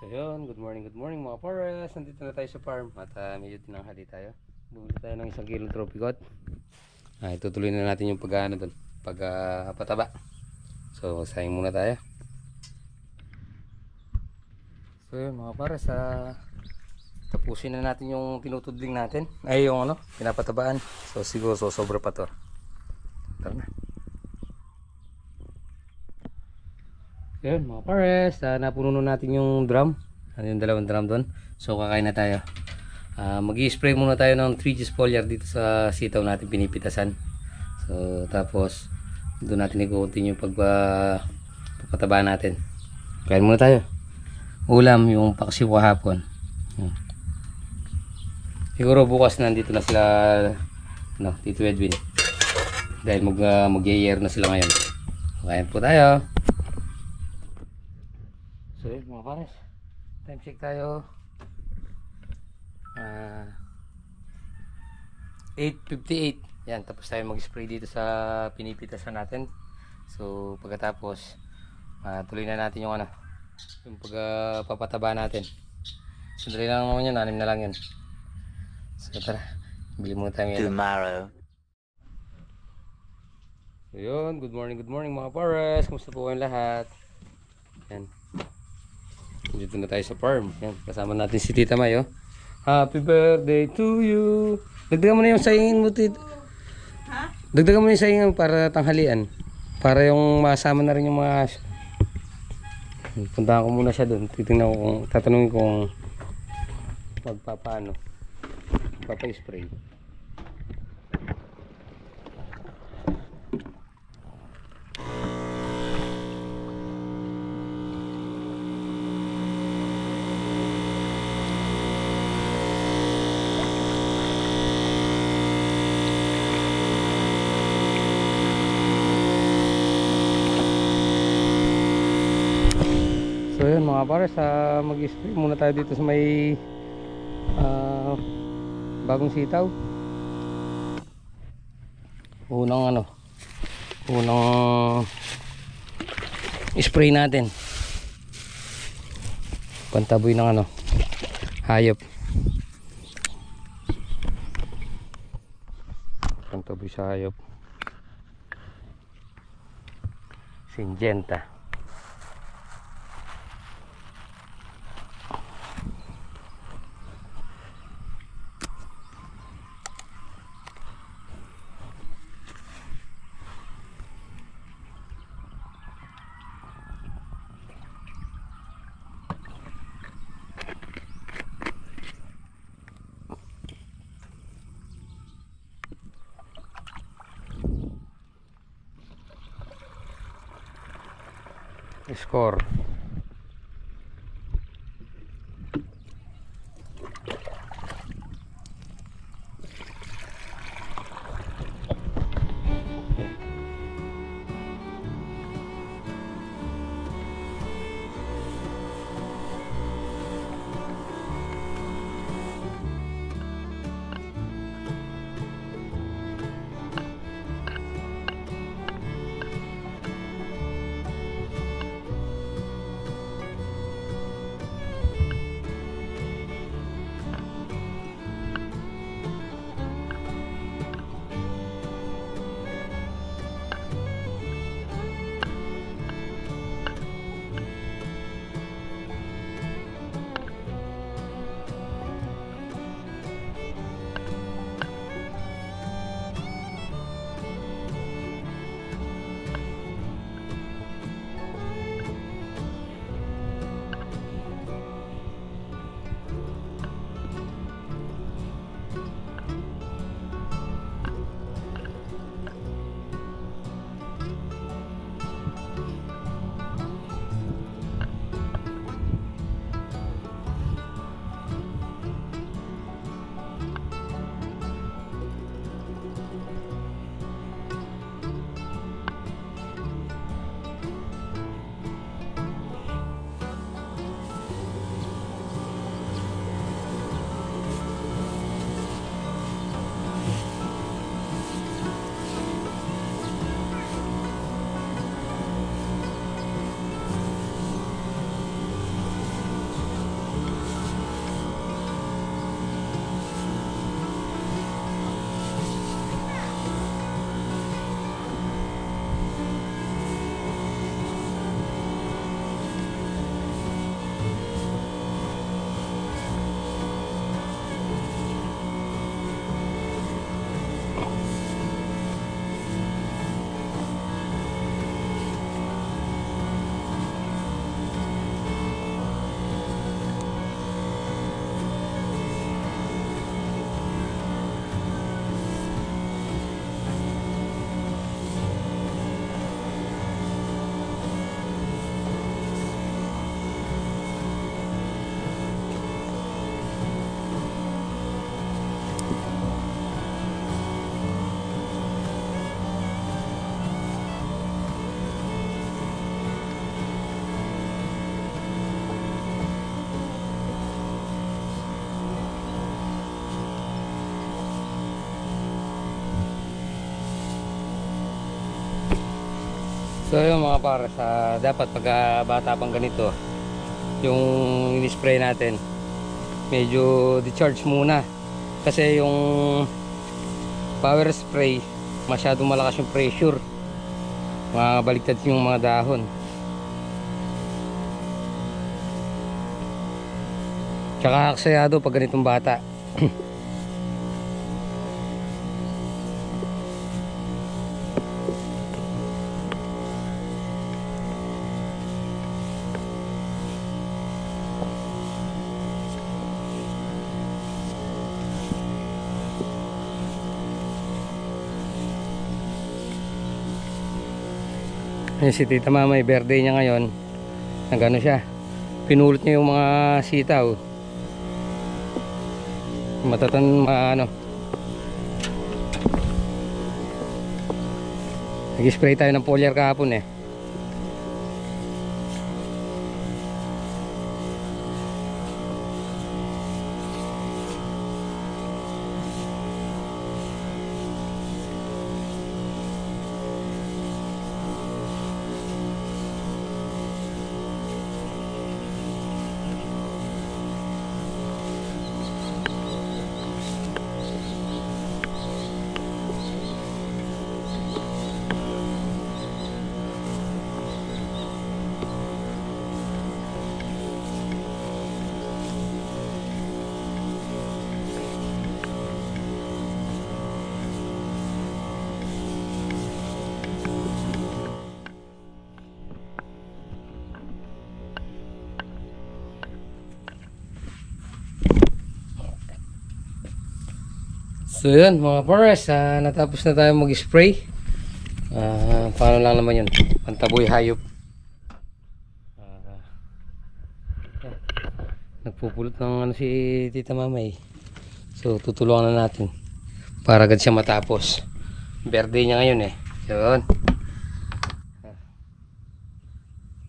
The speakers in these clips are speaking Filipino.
So yun, good morning mga pares. Nandito na tayo sa farm at medyo tinanghali tayo. Bumili tayo ng 1 kilong tropicot. Itutuloy na natin yung pag-ano doon, pataba. So sayang muna tayo. So yun mga pares, tapusin na natin yung tinutudling natin. Ay yung pinapatabaan. So siguro sobra pa to. Tara na. Yun mga pares, napuno natin yung drum. Yung 2 drum doon. So kakain na tayo. Mag-i-spray muna tayo ng 3G foliar dito sa sitaw natin pinipitasan. So tapos doon natin i-continue yung pagpapataba natin. Kain muna tayo. Ulam yung paksiw kahapon. Siguro bukas nandito na sila Tito Edwin. Dahil mag-year na sila ngayon. Kain po tayo. So yun mga pares, time check tayo. 8:58. Yan, tapos tayo mag-spray dito sa pinipitasan natin. So pagkatapos tuloy na natin yung yung pagpapataba natin. Sandali lang naman yun, 6 na lang yun. So tara, bili muna tayo yan tomorrow. So yun, good morning mga pares. Kumusta po kayong lahat? Yan, dito na tayo sa farm. Yan, kasama natin si Tita May. Happy birthday to you. Dagdagan mo na yung saingin mo, Tita. Ha? Dagdagan mo na yung saingin para tanghalian. Para yung masama na rin yung mga... Puntahan ko muna siya doon. Titingnan ko tatanungin kung magpapa-spray. So yun mga pares, mag-spray muna tayo dito sa may bagong sitaw. Unang spray natin, pantaboy ng hayop. Pantaboy sa hayop, Syngenta. Score. So yung mga pares, dapat pag bata pang ganito, yung in-spray natin, medyo di-charge muna. Kasi yung power spray, masyadong malakas yung pressure. Makakabaliktad yung mga dahon. Tsaka aksayado pag ganitong bata. Yung si Tita Mama, birthday niya ngayon. Nagano siya, pinulot niya yung mga sitaw. Ano, nag-spray tayo ng foliar kahapon eh. So yun mga pares, natapos na tayo mag-spray. Paano lang naman yun, pantaboy hayop. Nagpupulot ng ano si Tita Mamay. So tutulungan na natin para agad siya matapos. Birthday niya ngayon eh. Yun.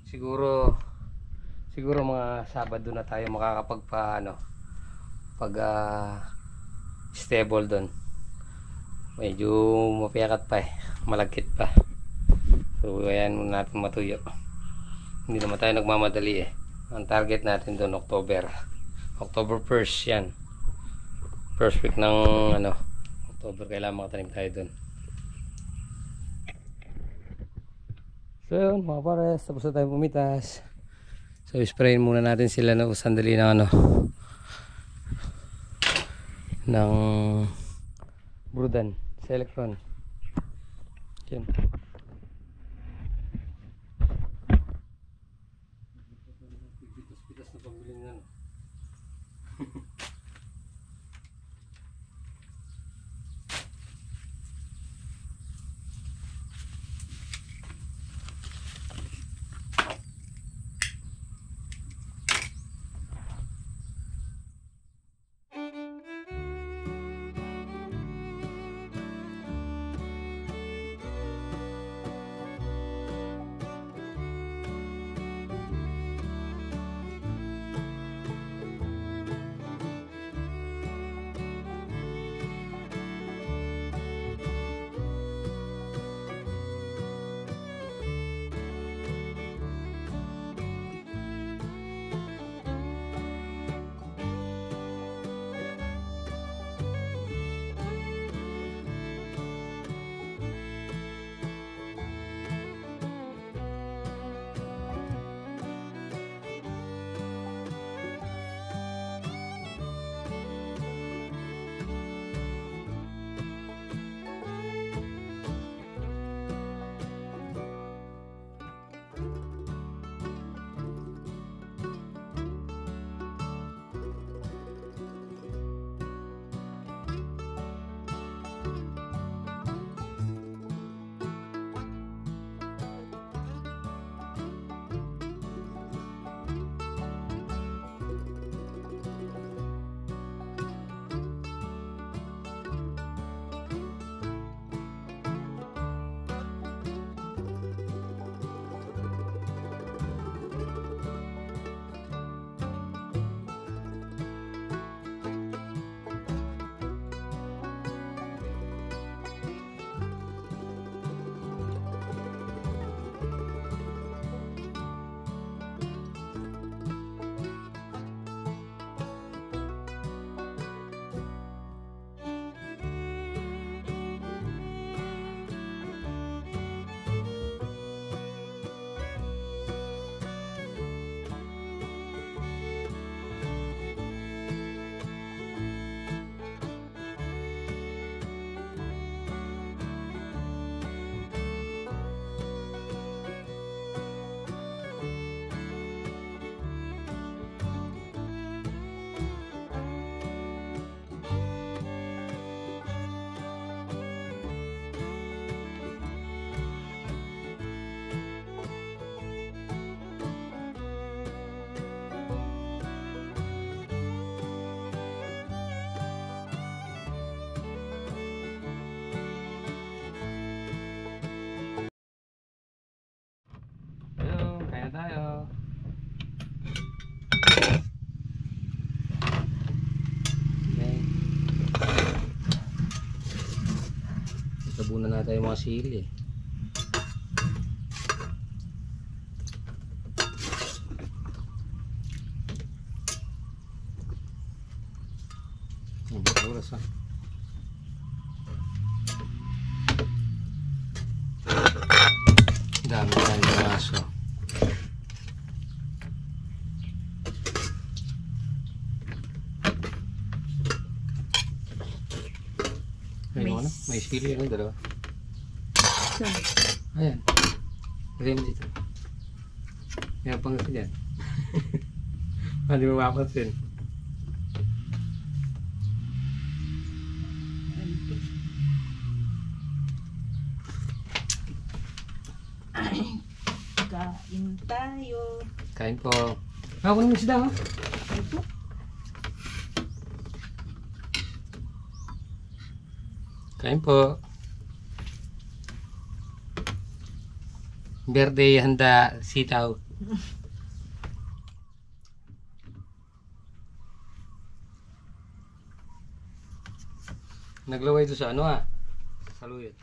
Siguro mga Sabado na tayo makakapagpa ano, pag stable doon. Medyo mapiyakat pa eh, malagkit pa. So ayan muna natin matuyo. Hindi naman tayo nagmamadali eh. Ang target natin doon October 1st yan. First week ng ano, October kailangan makatanim tayo doon. So yun mga pares, tapos na tayo pumitas. So sprayin muna natin sila ng sandali ng ano, ng Brudan sa Electron. Yan. Pitas na pambili na. Nabunan natin yung mga sili. Oras ha. Dami tayong mga aso. May sili ano dalawa. Ayan. Lagay mo dito. Meron pang kasi dyan. Hindi mo mapapansin. Kain tayo. Kain po. Ako naman sila ha. Kain po. Birthday handa sitaw. Naglaway ito sa ano ha? Saluyot.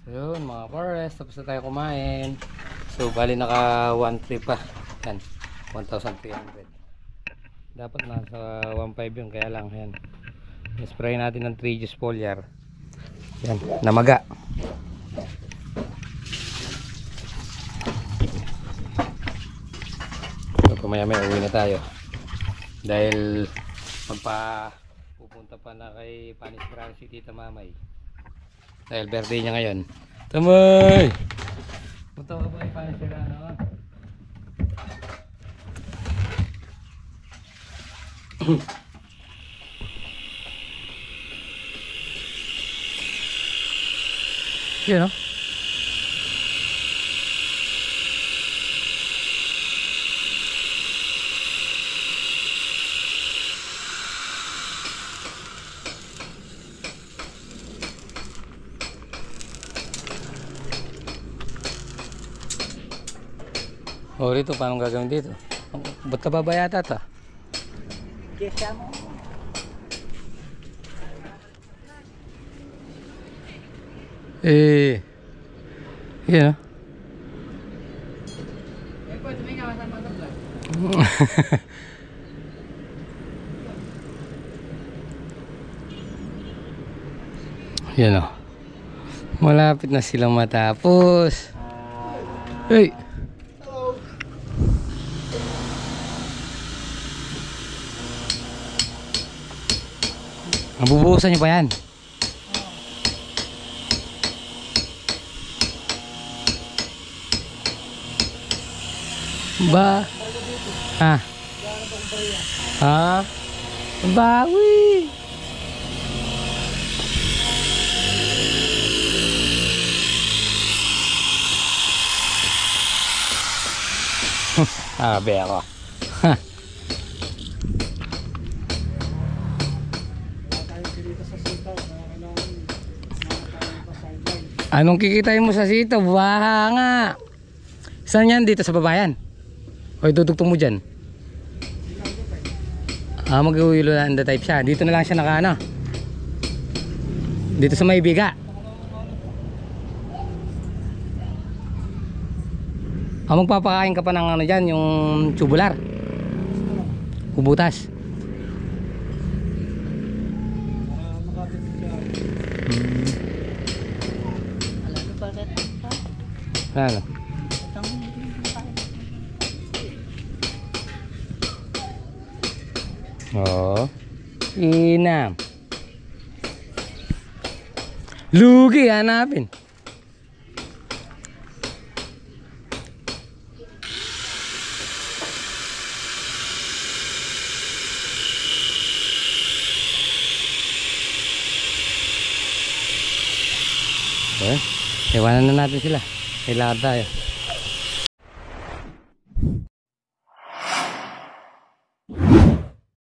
So yun mga pares, tapos na tayo kumain. So bali naka 1.3 pa. Yan, 1,300. Dapat nasa 1.5 yun, kaya lang yan. I-spray natin ng 3G's foliar. Yan, namaga. So kumaya may uwi na tayo. Dahil pupunta pa na kay Panis Brand si Tita Mamay. Dahil birthday niya ngayon. Tamay! Punta ka ba kay Panis Brand? Yun o. Oh, rito, paano gagawin dito? Ba't ka babayata ta? Kesa mo. Eh, yan o. Eh, pwede may kawasan mo ito. Yan o. Malapit na silang matapos. Hey! Mabubuhusan nyo pa yan? Ba? Ha? Ha? Bawi! Ah, beko. Ha? Anong kikitain mo sa sito? Baha nga. Saan yan? Dito sa babayan? O idudugtong mo dyan? Ah, mag-uwilo na the type siya. Dito na lang siya naka ano. Dito sa may biga. Ah, magpapakain ka pa ng ano dyan, yung tubular. Kubutas. Ano? Oh, inam. Lugi hanapin. Ayan. Iwanan na natin sila. Kailangan tayo.